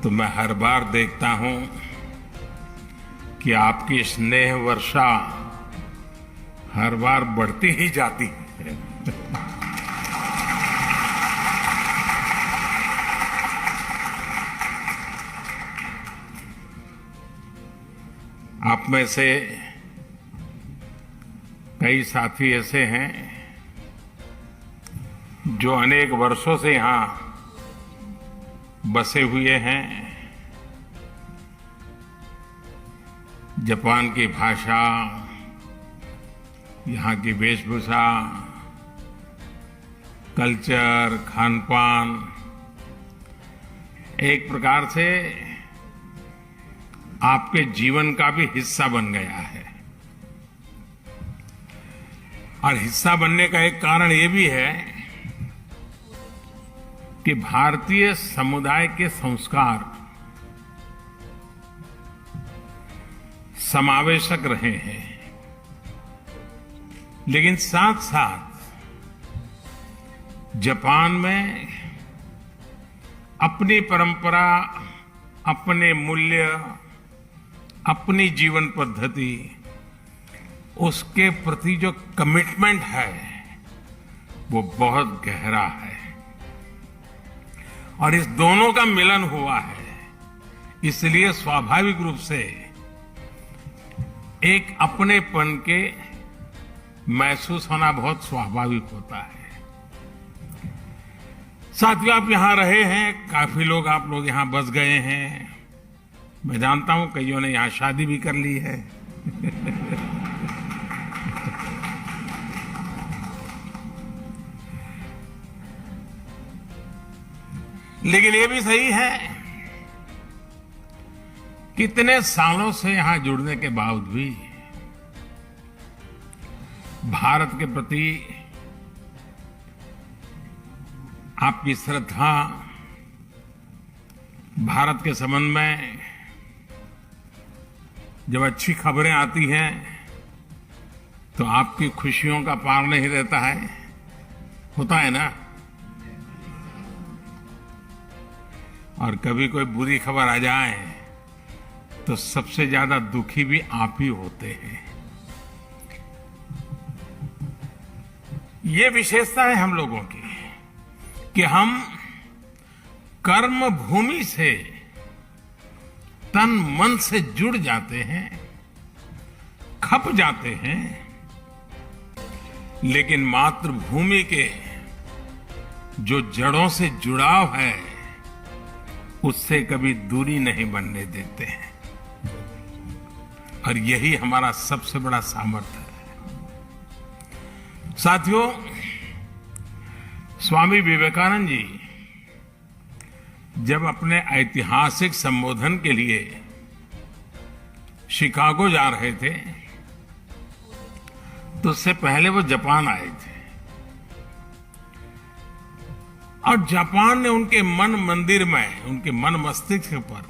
तो मैं हर बार देखता हूं कि आपकी स्नेह वर्षा हर बार बढ़ती ही जाती है। आप में से कई साथी ऐसे हैं जो अनेक वर्षों से यहां बसे हुए हैं। जापान की भाषा, यहां की वेशभूषा, कल्चर, खान-पान एक प्रकार से आपके जीवन का भी हिस्सा बन गया है। और हिस्सा बनने का एक कारण ये भी है कि भारतीय समुदाय के संस्कार समावेशक रहे हैं, लेकिन साथ साथ जापान में अपनी परंपरा, अपने मूल्य, अपनी जीवन पद्धति, उसके प्रति जो कमिटमेंट है वो बहुत गहरा है। और इस दोनों का मिलन हुआ है, इसलिए स्वाभाविक रूप से एक अपनेपन के महसूस होना बहुत स्वाभाविक होता है। साथियों, आप यहां रहे हैं, काफी लोग आप लोग यहां बस गए हैं। मैं जानता हूं कईयों ने यहां शादी भी कर ली है। लेकिन ये भी सही है, कितने सालों से यहां जुड़ने के बावजूद भी भारत के प्रति आपकी श्रद्धा, भारत के संबंध में जब अच्छी खबरें आती हैं तो आपकी खुशियों का पार नहीं रहता है, होता है ना। और कभी कोई बुरी खबर आ जाए तो सबसे ज्यादा दुखी भी आप ही होते हैं। ये विशेषता है हम लोगों की कि हम कर्म भूमि से तन मन से जुड़ जाते हैं, खप जाते हैं, लेकिन मातृभूमि के जो जड़ों से जुड़ाव है उससे कभी दूरी नहीं बनने देते हैं। और यही हमारा सबसे बड़ा सामर्थ्य है। साथियों, स्वामी विवेकानंद जी जब अपने ऐतिहासिक संबोधन के लिए शिकागो जा रहे थे तो उससे पहले वो जापान आए थे। और जापान ने उनके मन मंदिर में, उनके मन मस्तिष्क पर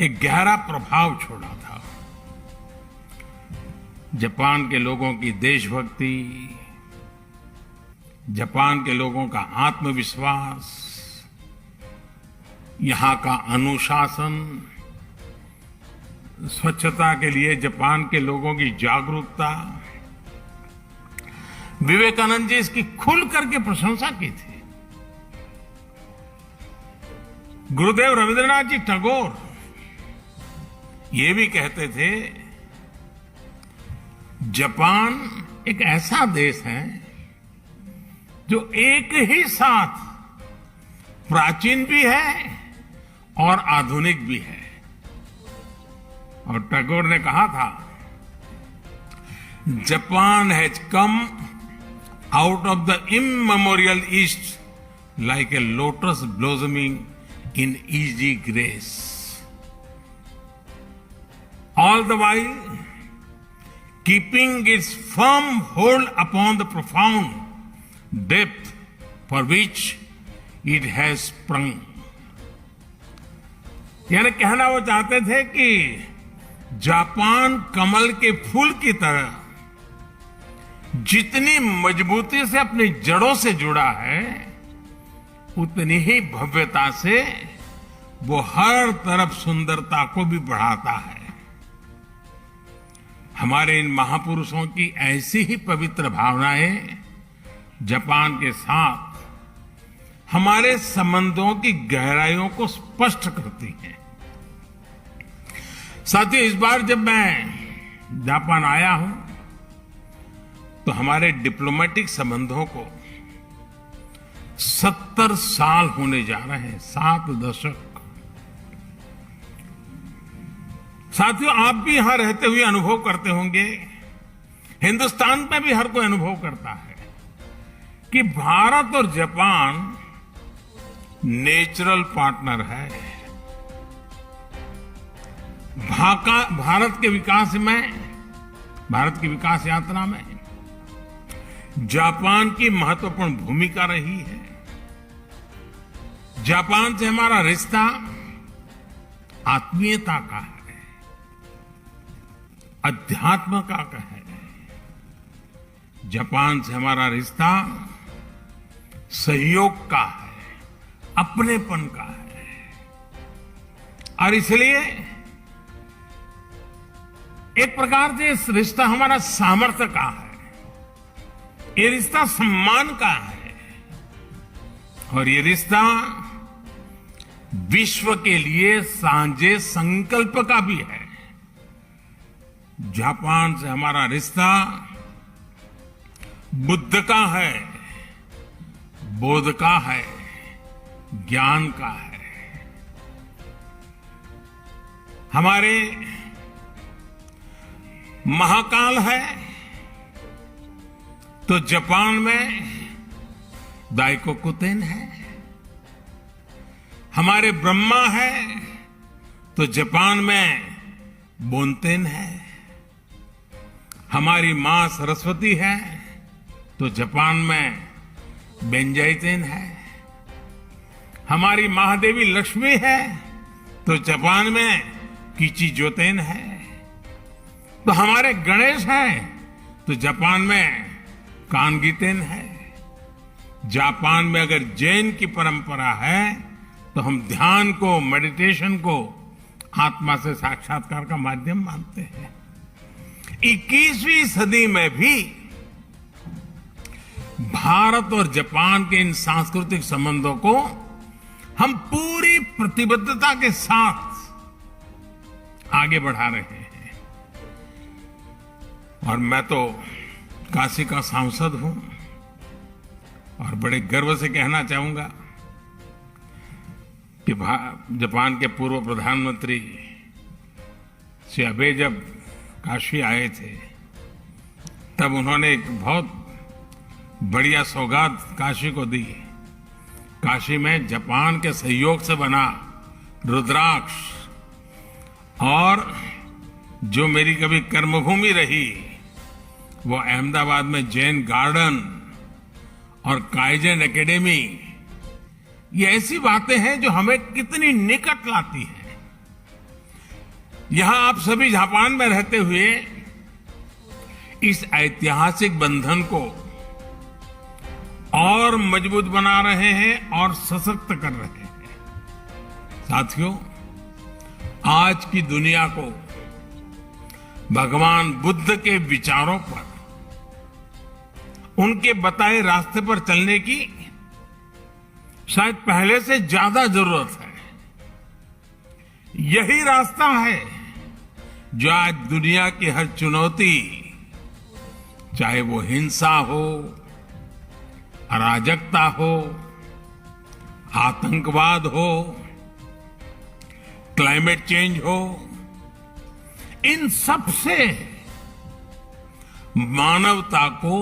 एक गहरा प्रभाव छोड़ा था। जापान के लोगों की देशभक्ति, जापान के लोगों का आत्मविश्वास, यहां का अनुशासन, स्वच्छता के लिए जापान के लोगों की जागरूकता, विवेकानंद जी इसकी खुल करके प्रशंसा की थी। गुरुदेव रविंद्रनाथ जी टैगोर ये भी कहते थे, जापान एक ऐसा देश है जो एक ही साथ प्राचीन भी है और आधुनिक भी है। और टैगोर ने कहा था, Japan has come out of the immemorial east like a lotus blossoming in easy grace, all the while keeping its firm hold upon the profound depth for which it has sprung. यानी कहना वो चाहते थे कि Japan कमल के फूल की तरह जितनी मजबूती से अपनी जड़ों से जुड़ा है, उतनी ही भव्यता से वो हर तरफ सुंदरता को भी बढ़ाता है। हमारे इन महापुरुषों की ऐसी ही पवित्र भावनाएं जापान के साथ हमारे संबंधों की गहराइयों को स्पष्ट करती हैं। साथियों, इस बार जब मैं जापान आया हूं तो हमारे डिप्लोमेटिक संबंधों को 70 साल होने जा रहे हैं, 7 दशक। साथियों, आप भी यहां रहते हुए अनुभव करते होंगे, हिंदुस्तान में भी हर कोई अनुभव करता है कि भारत और जापान नेचुरल पार्टनर है। भारत के विकास में, भारत की विकास यात्रा में जापान की महत्वपूर्ण भूमिका रही है। जापान से हमारा रिश्ता आत्मीयता का है, अध्यात्म का है। जापान से हमारा रिश्ता सहयोग का है, अपनेपन का है। और इसलिए एक प्रकार से इस रिश्ता हमारा सामर्थ्य का है, ये रिश्ता सम्मान का है, और ये रिश्ता विश्व के लिए साझे संकल्प का भी है। जापान से हमारा रिश्ता बुद्ध का है, बोध का है, ज्ञान का है। हमारे महाकाल है तो जापान में दाइकोकुतेन है। हमारे ब्रह्मा है तो जापान में बोनतेन है। हमारी मां सरस्वती है तो जापान में बेंजाइतेन है। हमारी महादेवी लक्ष्मी है तो जापान में किचिजोतेन है। तो हमारे गणेश हैं तो जापान में कानगीतेन है। जापान में अगर जैन की परंपरा है तो हम ध्यान को, मेडिटेशन को आत्मा से साक्षात्कार का माध्यम मानते हैं। 21वीं सदी में भी भारत और जापान के इन सांस्कृतिक संबंधों को हम पूरी प्रतिबद्धता के साथ आगे बढ़ा रहे हैं। और मैं तो काशी का सांसद हूं और बड़े गर्व से कहना चाहूंगा कि जापान के पूर्व प्रधानमंत्री श्री अबे जब काशी आए थे तब उन्होंने एक बहुत बढ़िया सौगात काशी को दी। काशी में जापान के सहयोग से बना रुद्राक्ष, और जो मेरी कभी कर्मभूमि रही वो अहमदाबाद में जैन गार्डन और काइजन एकेडमी, ये ऐसी बातें हैं जो हमें कितनी निकट लाती हैं। यहां आप सभी जापान में रहते हुए इस ऐतिहासिक बंधन को और मजबूत बना रहे हैं और सशक्त कर रहे हैं। साथियों, आज की दुनिया को भगवान बुद्ध के विचारों पर, उनके बताए रास्ते पर चलने की शायद पहले से ज्यादा जरूरत है। यही रास्ता है जो आज दुनिया की हर चुनौती, चाहे वो हिंसा हो, अराजकता हो, आतंकवाद हो, क्लाइमेट चेंज हो, इन सब से मानवता को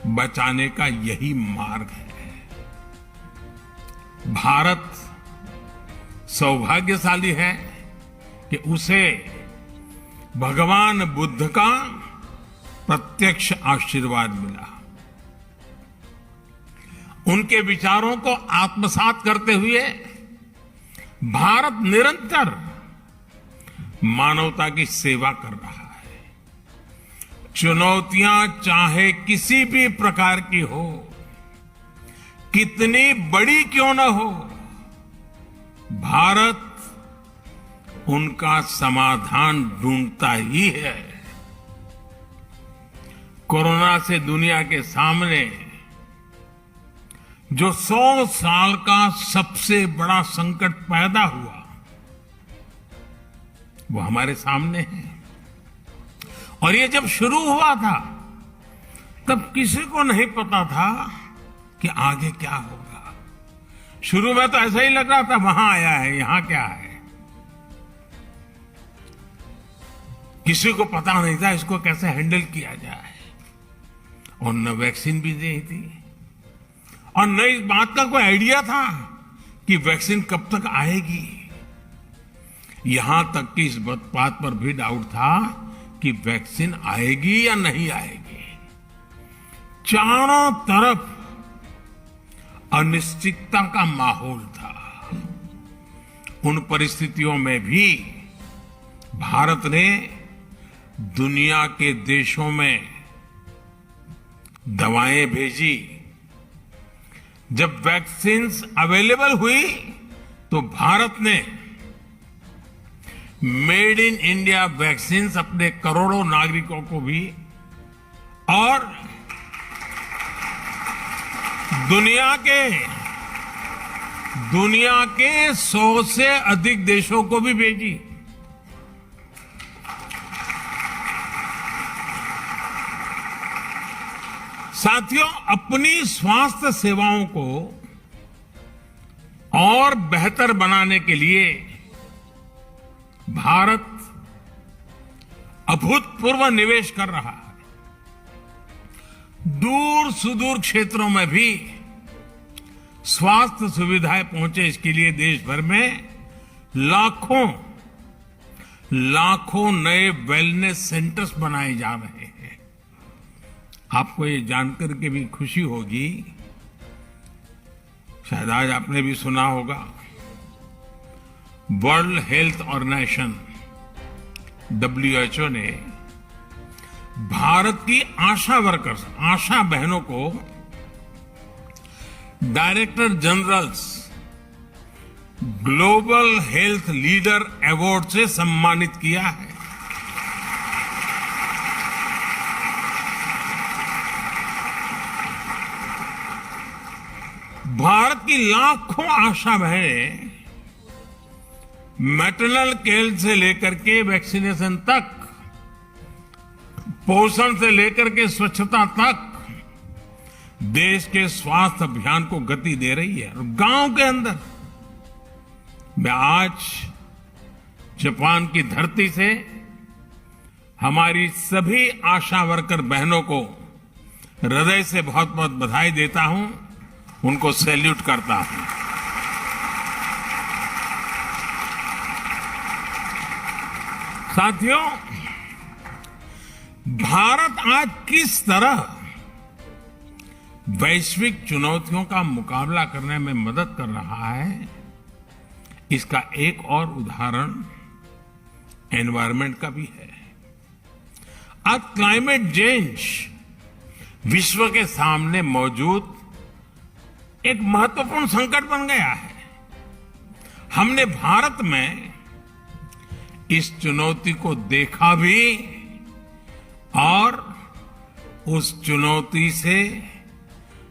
बचाने का यही मार्ग है। भारत सौभाग्यशाली है कि उसे भगवान बुद्ध का प्रत्यक्ष आशीर्वाद मिला। उनके विचारों को आत्मसात करते हुए भारत निरंतर मानवता की सेवा कर रहा है। चुनौतियां चाहे किसी भी प्रकार की हो, कितनी बड़ी क्यों न हो, भारत उनका समाधान ढूंढता ही है। कोरोना से दुनिया के सामने जो 100 साल का सबसे बड़ा संकट पैदा हुआ, वो हमारे सामने है। और ये जब शुरू हुआ था, तब किसी को नहीं पता था कि आगे क्या होगा। शुरू में तो ऐसा ही लग रहा था, वहां आया है, यहां क्या है। किसी को पता नहीं था इसको कैसे हैंडल किया जाए, और न वैक्सीन भी नहीं थी, और न इस बात का कोई आइडिया था कि वैक्सीन कब तक आएगी। यहां तक कि इस बात पर भी डाउट था कि वैक्सीन आएगी या नहीं आएगी। चारों तरफ अनिश्चितता का माहौल था। उन परिस्थितियों में भी भारत ने दुनिया के देशों में दवाएं भेजी। जब वैक्सीन्स अवेलेबल हुई तो भारत ने मेड इन इंडिया वैक्सीन्स अपने करोड़ों नागरिकों को भी और दुनिया के 100 से अधिक देशों को भी भेजी। साथियों, अपनी स्वास्थ्य सेवाओं को और बेहतर बनाने के लिए भारत अभूतपूर्व निवेश कर रहा है। दूर सुदूर क्षेत्रों में भी स्वास्थ्य सुविधाएं पहुंचे, इसके लिए देश भर में लाखों नए वेलनेस सेंटर्स बनाए जा रहे हैं। आपको ये जानकर के भी खुशी होगी, शायद आज आपने भी सुना होगा, वर्ल्ड हेल्थ ऑर्गेनाइजेशन WHO ने भारत की आशा वर्कर्स, आशा बहनों को director generals global health leader award से सम्मानित किया है। भारत की लाखों आशा बहनें मैटरनल केयर से लेकर के वैक्सीनेशन तक, पोषण से लेकर के स्वच्छता तक देश के स्वास्थ्य अभियान को गति दे रही है। और गांव के अंदर मैं आज जापान की धरती से हमारी सभी आशा वर्कर बहनों को हृदय से बहुत बहुत बधाई देता हूं, उनको सैल्यूट करता हूं। साथियों, भारत आज किस तरह वैश्विक चुनौतियों का मुकाबला करने में मदद कर रहा है, इसका एक और उदाहरण एनवायरनमेंट का भी है। आज क्लाइमेट चेंज विश्व के सामने मौजूद एक महत्वपूर्ण संकट बन गया है। हमने भारत में इस चुनौती को देखा भी और उस चुनौती से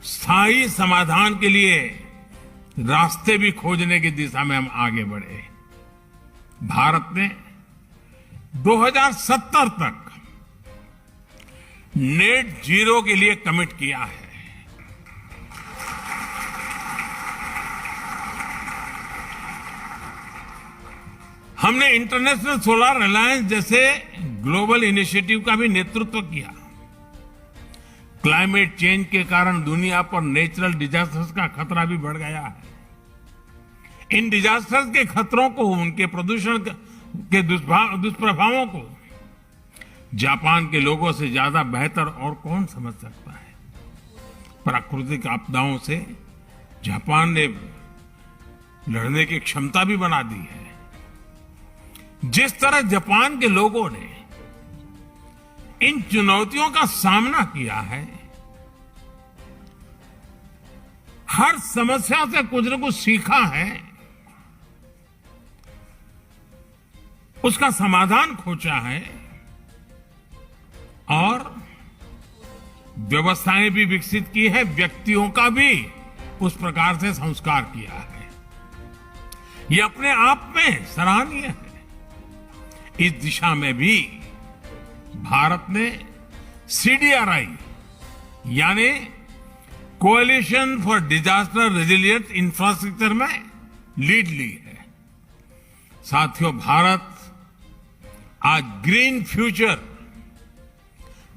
स्थायी समाधान के लिए रास्ते भी खोजने की दिशा में हम आगे बढ़े। भारत ने 2070 तक नेट जीरो के लिए कमिट किया है। हमने इंटरनेशनल सोलर अलायंस जैसे ग्लोबल इनिशिएटिव का भी नेतृत्व किया। क्लाइमेट चेंज के कारण दुनिया पर नेचुरल डिजास्टर्स का खतरा भी बढ़ गया है। इन डिजास्टर्स के खतरों को, उनके प्रदूषण के दुष्प्रभावों को जापान के लोगों से ज्यादा बेहतर और कौन समझ सकता है। प्राकृतिक आपदाओं से जापान ने लड़ने की क्षमता भी बना दी है। जिस तरह जापान के लोगों ने इन चुनौतियों का सामना किया है, हर समस्या से कुछ न कुछ सीखा है, उसका समाधान खोजा है और व्यवस्थाएं भी विकसित की है, व्यक्तियों का भी उस प्रकार से संस्कार किया है। ये अपने आप में सराहनीय है। इस दिशा में भी भारत ने CDRI यानी coalition for disaster resilient infrastructure में लीड ली है। साथियों, भारत आज ग्रीन फ्यूचर,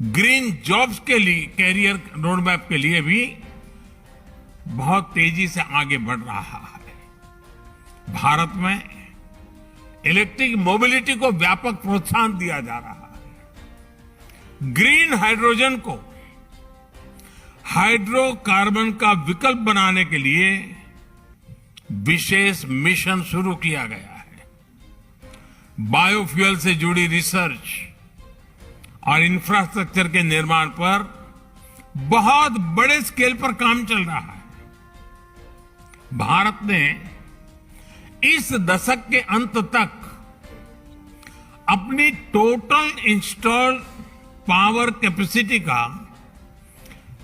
ग्रीन जॉब्स के लिए, कैरियर रोडमैप के लिए भी बहुत तेजी से आगे बढ़ रहा है। भारत में इलेक्ट्रिक मोबिलिटी को व्यापक प्रोत्साहन दिया जा रहा है। ग्रीन हाइड्रोजन को हाइड्रोकार्बन का विकल्प बनाने के लिए विशेष मिशन शुरू किया गया है। बायोफ्यूल से जुड़ी रिसर्च और इंफ्रास्ट्रक्चर के निर्माण पर बहुत बड़े स्केल पर काम चल रहा है। भारत ने इस दशक के अंत तक अपनी टोटल इंस्टॉल्ड पावर कैपेसिटी का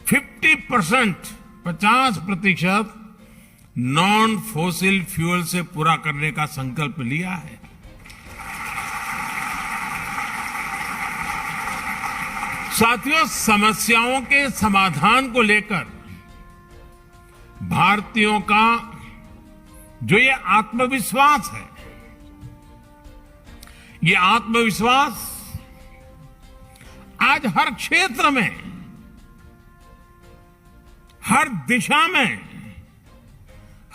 50% नॉन फॉसिल फ्यूल से पूरा करने का संकल्प लिया है। साथियों, समस्याओं के समाधान को लेकर भारतीयों का जो ये आत्मविश्वास है, ये आत्मविश्वास आज हर क्षेत्र में, हर दिशा में,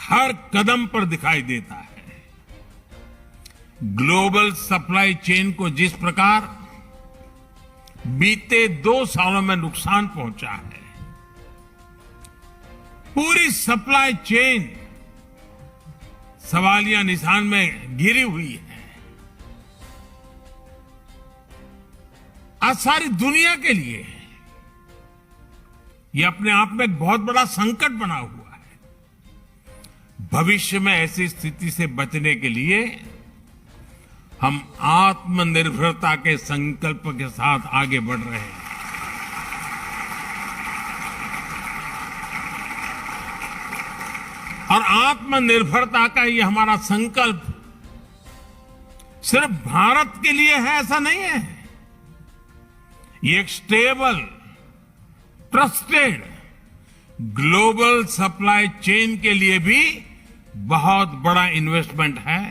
हर कदम पर दिखाई देता है। ग्लोबल सप्लाई चेन को जिस प्रकार बीते 2 सालों में नुकसान पहुंचा है, पूरी सप्लाई चेन सवालिया निशान में घिरी हुई है। आज सारी दुनिया के लिए ये अपने आप में एक बहुत बड़ा संकट बना हुआ है। भविष्य में ऐसी स्थिति से बचने के लिए हम आत्मनिर्भरता के संकल्प के साथ आगे बढ़ रहे हैं। और आत्मनिर्भरता का ये हमारा संकल्प सिर्फ भारत के लिए है ऐसा नहीं है। ये एक stable, trusted global supply chain के लिए भी बहुत बड़ा इन्वेस्टमेंट है।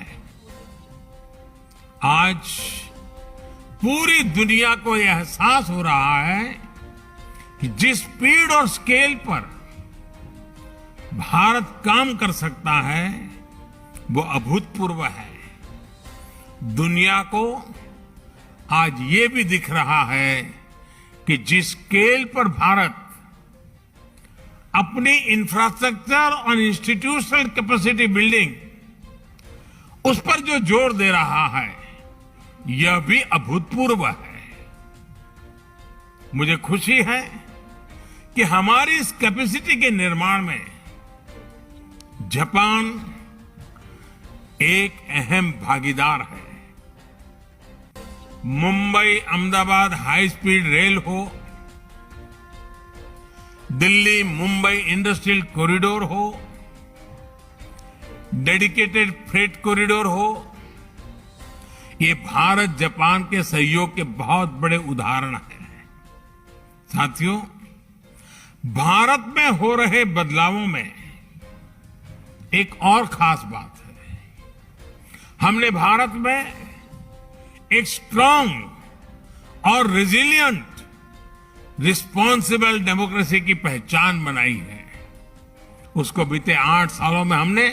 आज पूरी दुनिया को यह एहसास हो रहा है कि जिस स्पीड और स्केल पर भारत काम कर सकता है वो अभूतपूर्व है। दुनिया को आज ये भी दिख रहा है कि जिस स्केल पर भारत अपनी इंफ्रास्ट्रक्चर और इंस्टीट्यूशनल कैपेसिटी बिल्डिंग उस पर जो जोर दे रहा है यह भी अभूतपूर्व है। मुझे खुशी है कि हमारी इस कैपेसिटी के निर्माण में जापान एक अहम भागीदार है। Mumbai Ahmedabad high speed rail हो, दिल्ली मुंबई इंडस्ट्रियल कॉरिडोर हो, डेडिकेटेड फ्रेट कॉरिडोर हो, ये भारत जापान के सहयोग के बहुत बड़े उदाहरण हैं। साथियों, भारत में हो रहे बदलावों में एक और खास बात है। हमने भारत में एक स्ट्रांग और रेजिलिएंट रिस्पॉन्सिबल डेमोक्रेसी की पहचान बनाई है। उसको बीते 8 सालों में हमने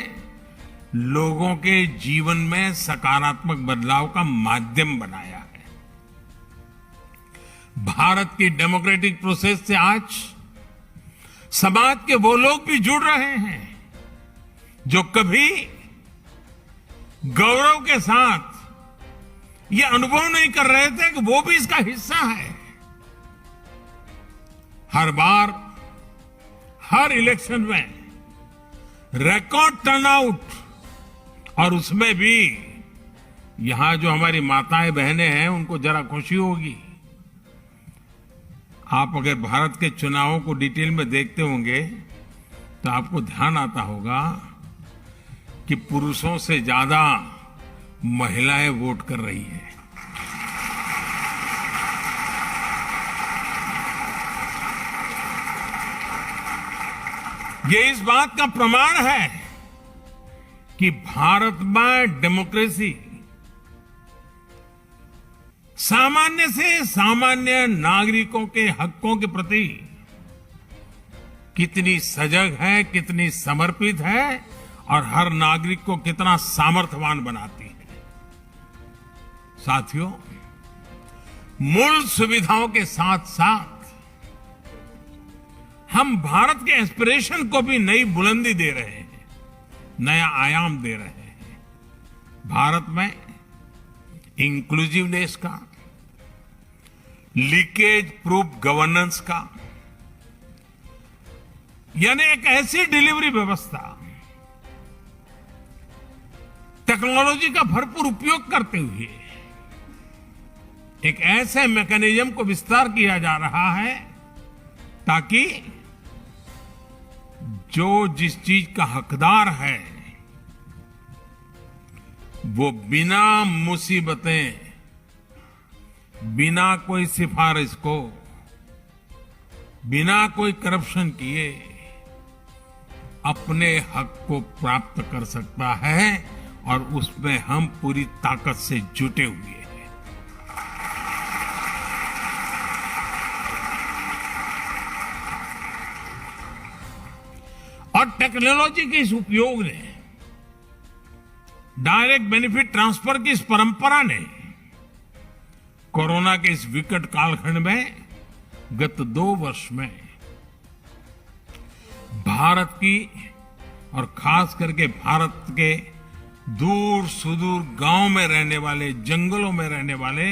लोगों के जीवन में सकारात्मक बदलाव का माध्यम बनाया है। भारत की डेमोक्रेटिक प्रोसेस से आज समाज के वो लोग भी जुड़ रहे हैं जो कभी गौरव के साथ ये अनुभव नहीं कर रहे थे कि वो भी इसका हिस्सा है। हर बार, हर इलेक्शन में रिकॉर्ड टर्नआउट, और उसमें भी यहां जो हमारी माताएं बहनें हैं उनको जरा खुशी होगी। आप अगर भारत के चुनावों को डिटेल में देखते होंगे तो आपको ध्यान आता होगा कि पुरुषों से ज्यादा महिलाएं वोट कर रही हैं। ये इस बात का प्रमाण है कि भारत में डेमोक्रेसी सामान्य से सामान्य नागरिकों के हकों के प्रति कितनी सजग है, कितनी समर्पित है और हर नागरिक को कितना सामर्थ्यवान बनाती है। साथियों, मूल सुविधाओं के साथ साथ हम भारत के एस्पिरेशन को भी नई बुलंदी दे रहे हैं, नया आयाम दे रहे हैं। भारत में इंक्लूसिवनेस का, लीकेज प्रूफ गवर्नेंस का, यानी एक ऐसी डिलीवरी व्यवस्था, टेक्नोलॉजी का भरपूर उपयोग करते हुए एक ऐसे मैकेनिज्म को विस्तार किया जा रहा है ताकि जो जिस चीज का हकदार है वो बिना मुसीबतें, बिना कोई सिफारिश को, बिना कोई करप्शन किए अपने हक को प्राप्त कर सकता है, और उसमें हम पूरी ताकत से जुटे हुए हैं। और टेक्नोलॉजी के इस उपयोग ने, डायरेक्ट बेनिफिट ट्रांसफर की इस परंपरा ने कोरोना के इस विकट कालखंड में गत 2 वर्ष में भारत की और खास करके भारत के दूर सुदूर गांव में रहने वाले, जंगलों में रहने वाले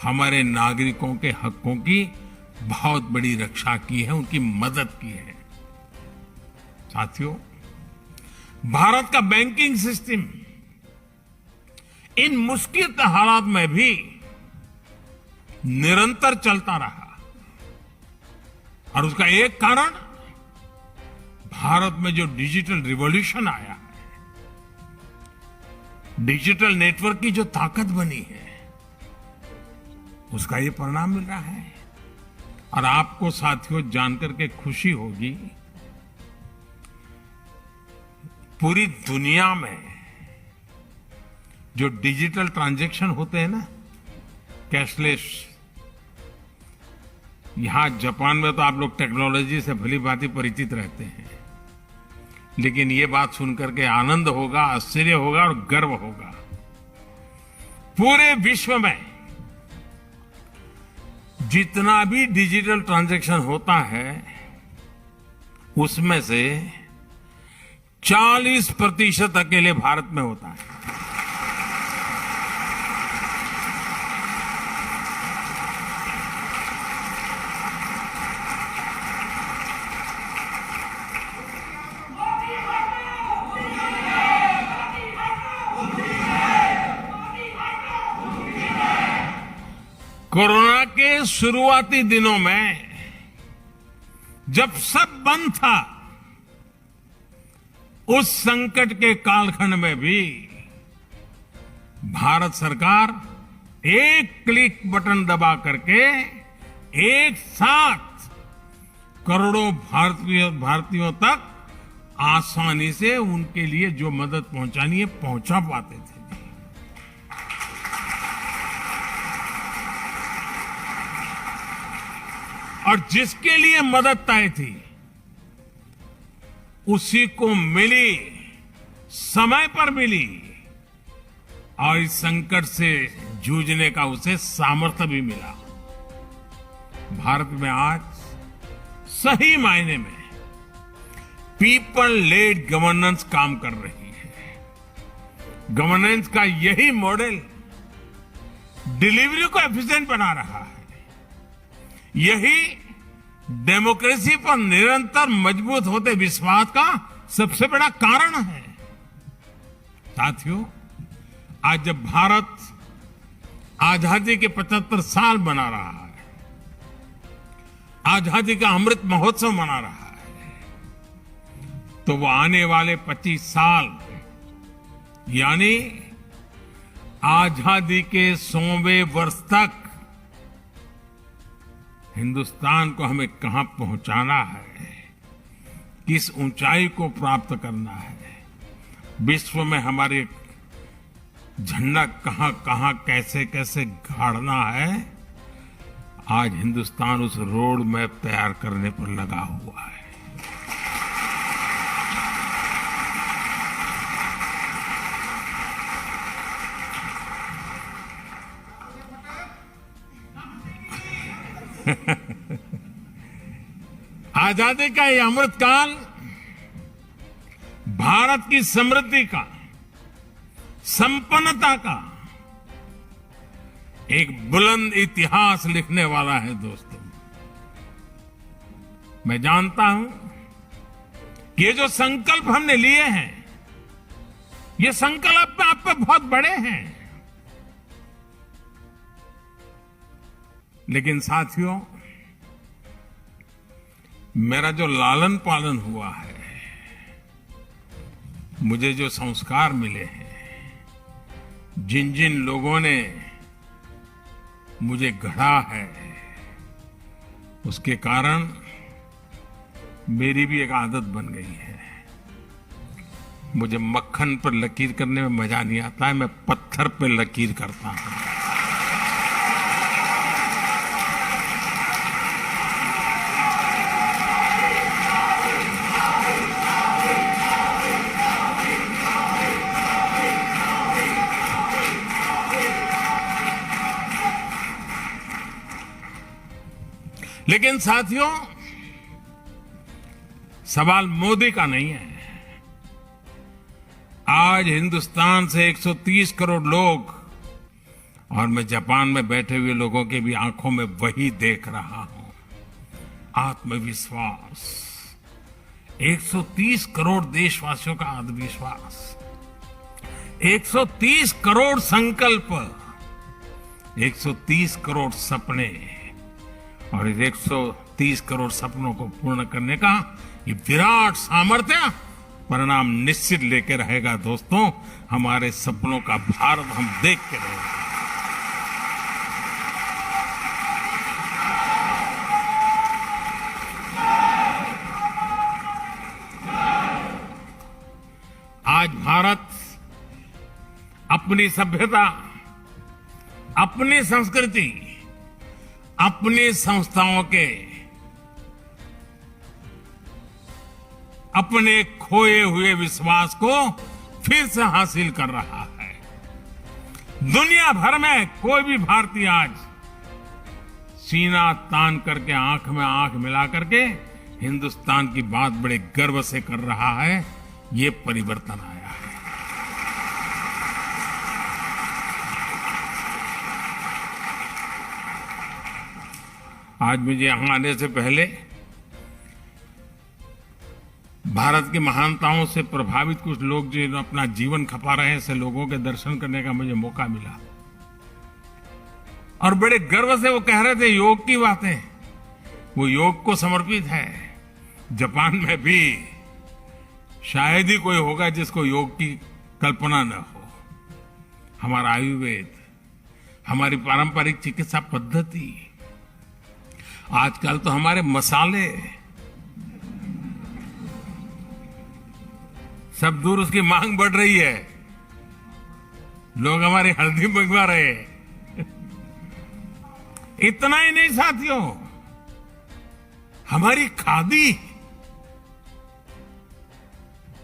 हमारे नागरिकों के हकों की बहुत बड़ी रक्षा की है, उनकी मदद की है। साथियों, भारत का बैंकिंग सिस्टम इन मुश्किल हालात में भी निरंतर चलता रहा, और उसका एक कारण भारत में जो डिजिटल रिवॉल्यूशन आया है, डिजिटल नेटवर्क की जो ताकत बनी है, उसका ये परिणाम मिल रहा है। और आपको साथियों जानकर के खुशी होगी, पूरी दुनिया में जो डिजिटल ट्रांजैक्शन होते हैं ना, कैशलेस, यहां जापान में तो आप लोग टेक्नोलॉजी से भली भांति परिचित रहते हैं, लेकिन ये बात सुनकर के आनंद होगा, आश्चर्य होगा और गर्व होगा। पूरे विश्व में जितना भी डिजिटल ट्रांजैक्शन होता है उसमें से 40% अकेले भारत में होता है। कोरोना के शुरुआती दिनों में जब सब बंद था, उस संकट के कालखंड में भी भारत सरकार एक क्लिक बटन दबा करके एक साथ करोड़ों भारतीयों तक आसानी से उनके लिए जो मदद पहुंचानी है पहुंचा पाते थे। और जिसके लिए मदद तय थी उसी को मिली, समय पर मिली, और इस संकट से जूझने का उसे सामर्थ्य भी मिला। भारत में आज सही मायने में पीपल लेड गवर्नेंस काम कर रही है। गवर्नेंस का यही मॉडल डिलीवरी को एफिशिएंट बना रहा है। यही डेमोक्रेसी पर निरंतर मजबूत होते विश्वास का सबसे बड़ा कारण है। साथियों, आज जब भारत आजादी के 75 साल मना रहा है, आजादी का अमृत महोत्सव मना रहा है, तो वो आने वाले 25 साल यानी आजादी के 100वें वर्ष तक हिंदुस्तान को हमें कहां पहुंचाना है, किस ऊंचाई को प्राप्त करना है, विश्व में हमारे झंडा कहां कहां कैसे कैसे गाड़ना है, आज हिंदुस्तान उस रोड मैप तैयार करने पर लगा हुआ है। आजादी का ये अमृतकाल भारत की समृद्धि का, संपन्नता का एक बुलंद इतिहास लिखने वाला है। दोस्तों, मैं जानता हूं कि ये जो संकल्प हमने लिए हैं, ये संकल्प आप पे बहुत बड़े हैं, लेकिन साथियों, मेरा जो लालन पालन हुआ है, मुझे जो संस्कार मिले हैं, जिन जिन लोगों ने मुझे गढ़ा है, उसके कारण मेरी भी एक आदत बन गई है। मुझे मक्खन पर लकीर करने में मजा नहीं आता है, मैं पत्थर पर लकीर करता हूं। लेकिन साथियों, सवाल मोदी का नहीं है। आज हिंदुस्तान से 130 करोड़ लोग, और मैं जापान में बैठे हुए लोगों के भी आंखों में वही देख रहा हूं, आत्मविश्वास। 130 करोड़ देशवासियों का आत्मविश्वास, 130 करोड़ संकल्प, 130 करोड़ सपने, और इस 130 करोड़ सपनों को पूर्ण करने का ये विराट सामर्थ्य परिणाम निश्चित लेकर रहेगा। दोस्तों, हमारे सपनों का भारत हम देख के रहेंगे। आज भारत अपनी सभ्यता, अपनी संस्कृति, अपनी संस्थाओं के, अपने खोए हुए विश्वास को फिर से हासिल कर रहा है। दुनिया भर में कोई भी भारतीय आज सीना तान करके, आंख में आंख मिला करके हिंदुस्तान की बात बड़े गर्व से कर रहा है। ये परिवर्तन आया है। आज मुझे यहां आने से पहले भारत की महानताओं से प्रभावित कुछ लोग जो अपना जीवन खपा रहे हैं, ऐसे लोगों के दर्शन करने का मुझे मौका मिला, और बड़े गर्व से वो कह रहे थे योग की बातें, वो योग को समर्पित है। जापान में भी शायद ही कोई होगा जिसको योग की कल्पना न हो। हमारा आयुर्वेद, हमारी पारंपरिक चिकित्सा पद्धति, आजकल तो हमारे मसाले सब दूर, उसकी मांग बढ़ रही है। लोग हमारी हल्दी मंगवा रहे हैं। इतना ही नहीं साथियों, हमारी खादी,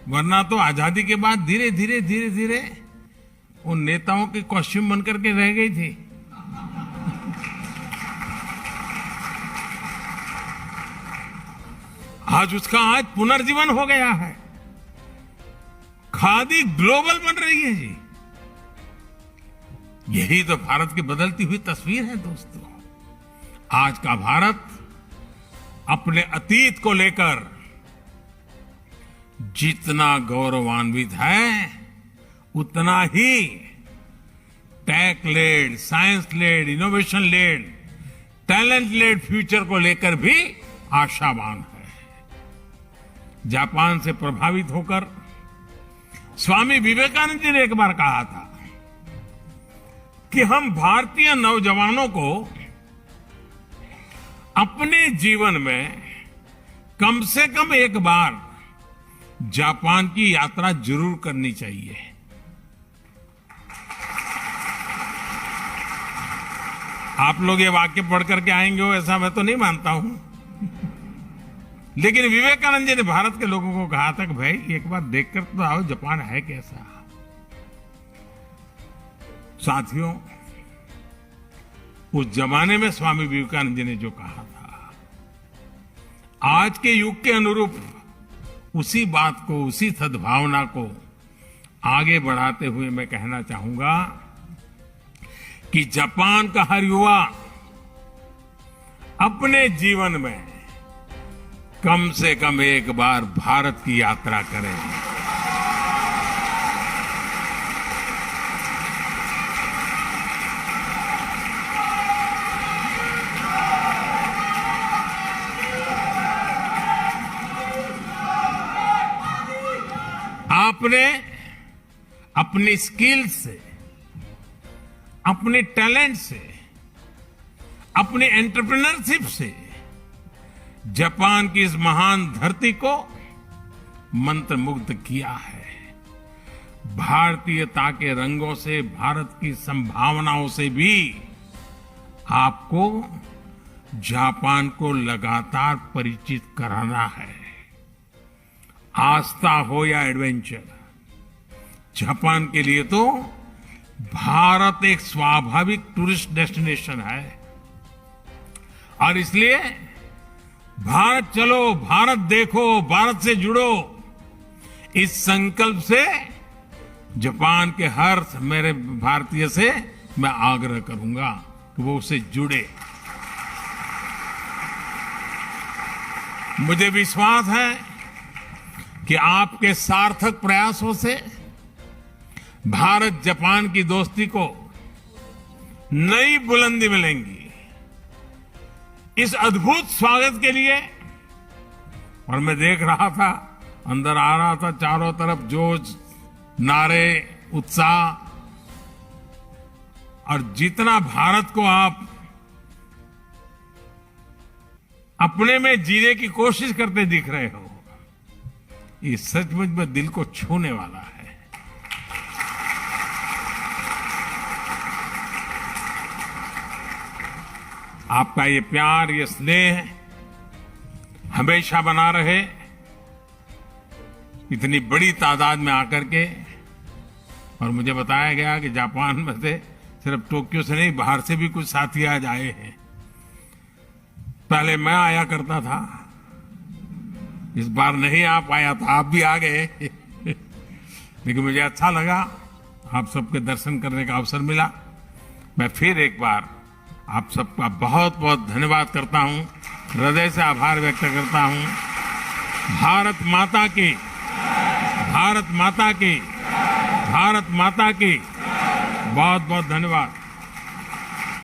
वरना तो आजादी के बाद धीरे धीरे धीरे धीरे उन नेताओं के कॉस्ट्यूम बनकर के रह गई थी। आज उसका आज पुनर्जीवन हो गया है। खादी ग्लोबल बन रही है जी। यही तो भारत की बदलती हुई तस्वीर है दोस्तों। आज का भारत अपने अतीत को लेकर जितना गौरवान्वित है उतना ही tech led, science led, innovation led, talent led future को लेकर भी आशावान है। जापान से प्रभावित होकर स्वामी विवेकानंद जी ने एक बार कहा था कि हम भारतीय नौजवानों को अपने जीवन में कम से कम एक बार जापान की यात्रा जरूर करनी चाहिए। आप लोग ये वाक्य पढ़ करके आएंगे हो ऐसा मैं तो नहीं मानता हूं, लेकिन विवेकानंद जी ने भारत के लोगों को कहा था कि भाई एक बार देखकर तो आओ जापान है कैसा। साथियों, उस जमाने में स्वामी विवेकानंद जी ने जो कहा था, आज के युग के अनुरूप उसी बात को, उसी सद्भावना को आगे बढ़ाते हुए मैं कहना चाहूंगा कि जापान का हर युवा अपने जीवन में कम से कम एक बार भारत की यात्रा करे। आपने अपनी स्किल से, अपने टैलेंट से, अपने एंटरप्रेन्योरशिप से जापान की इस महान धरती को मंत्रमुग्ध किया है। भारतीयता के रंगों से, भारत की संभावनाओं से भी आपको जापान को लगातार परिचित कराना है। आस्था हो या एडवेंचर, जापान के लिए तो भारत एक स्वाभाविक टूरिस्ट डेस्टिनेशन है। और इसलिए भारत चलो, भारत देखो, भारत से जुड़ो, इस संकल्प से जापान के हर मेरे भारतीय से मैं आग्रह करूंगा कि वो उससे जुड़े। मुझे विश्वास है कि आपके सार्थक प्रयासों से भारत जापान की दोस्ती को नई बुलंदी मिलेंगी। इस अद्भुत स्वागत के लिए, और मैं देख रहा था, अंदर आ रहा था, चारों तरफ जोश, नारे, उत्साह, और जितना भारत को आप अपने में जीने की कोशिश करते दिख रहे हो, ये सचमुच में दिल को छूने वाला है। आपका ये प्यार, ये स्नेह हमेशा बना रहे। इतनी बड़ी तादाद में आकर के, और मुझे बताया गया कि जापान में से सिर्फ टोक्यो से नहीं, बाहर से भी कुछ साथी आज आए हैं। पहले मैं आया करता था, इस बार नहीं आ पाया था, आप भी आ गए। लेकिन मुझे अच्छा लगा, आप सबके दर्शन करने का अवसर मिला। मैं फिर एक बार आप सबका बहुत बहुत धन्यवाद करता हूं, हृदय से आभार व्यक्त करता हूं। भारत माता की, भारत माता की, भारत माता की बहुत बहुत धन्यवाद।